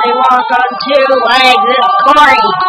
They walk on two legs. It's Corey.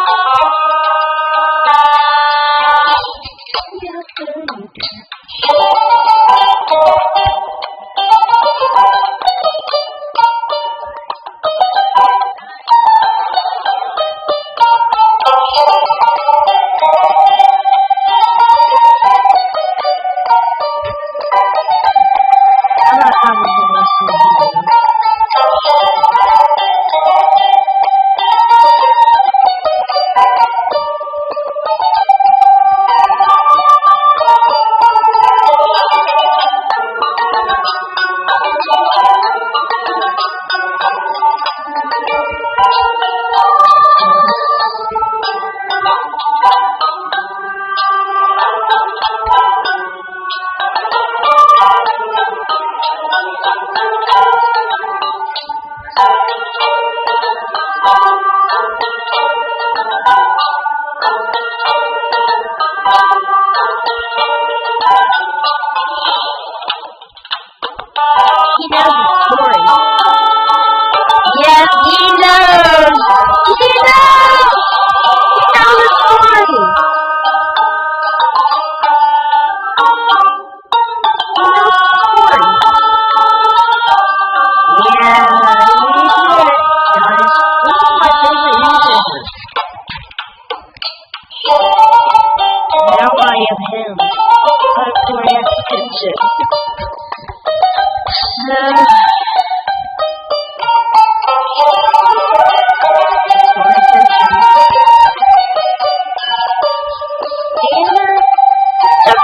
attention.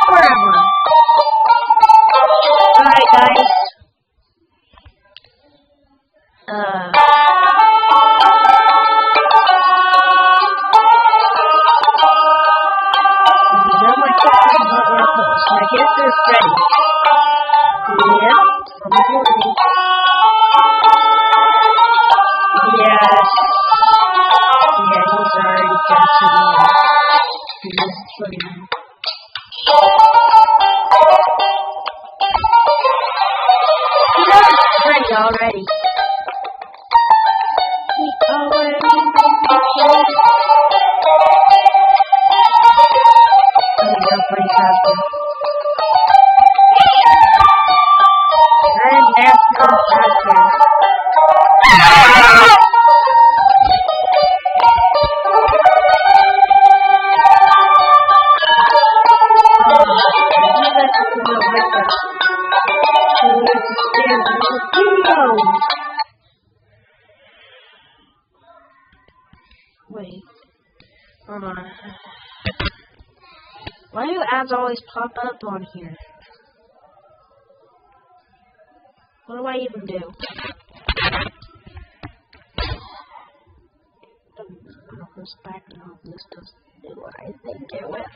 Forever. Alright, guys. I guess they're ready. Yep. Yes. Yeah, he's already captured me. He's ready already. Pretty faster. And that's not faster. Wait. Hold on. Why do ads always pop up on here? What do I even do? This back now. This doesn't do what I think it will.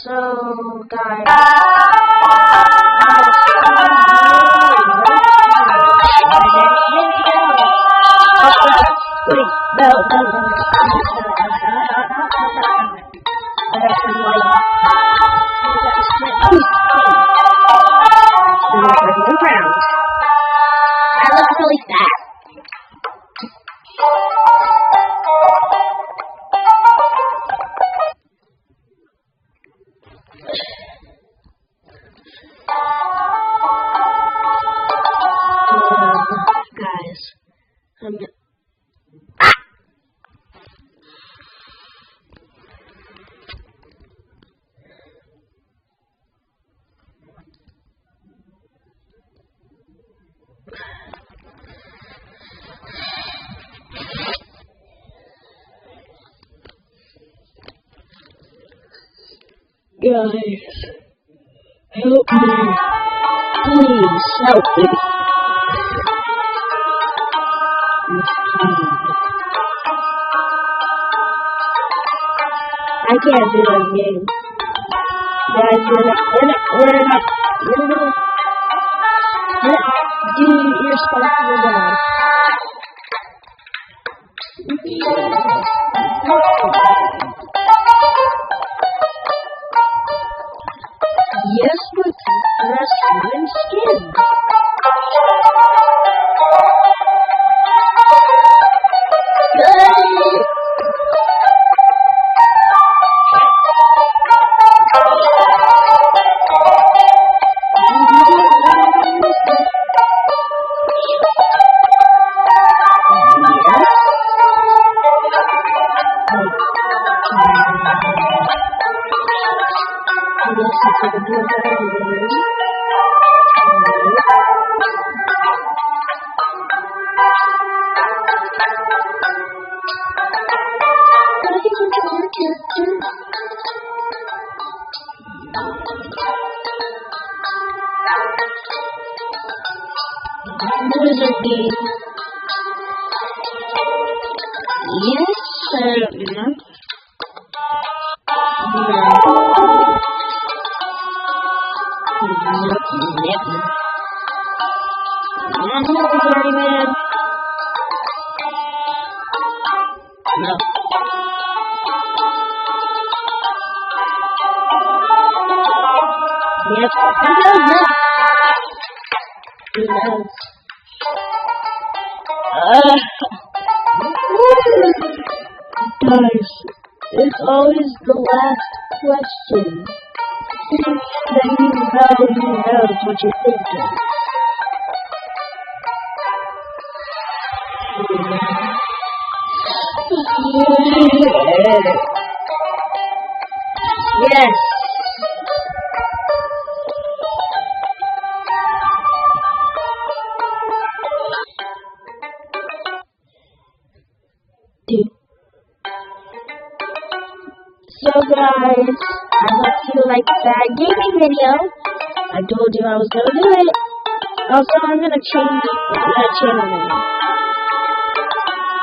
So, guys. Wait, no. That looks really fast. Guys, guys, help me. Please help me. I can't do that game. Guys, we're not do irresponsible guys. Yes, with dress and skin. Yes, sir. No. Yes, guys, it's always the last question. Think that you know what you're thinking. Yes. So guys, I hope you like that gaming video. I told you I was gonna do it. Also, I'm gonna change my channel name.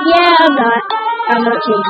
Yeah, I'm not changing.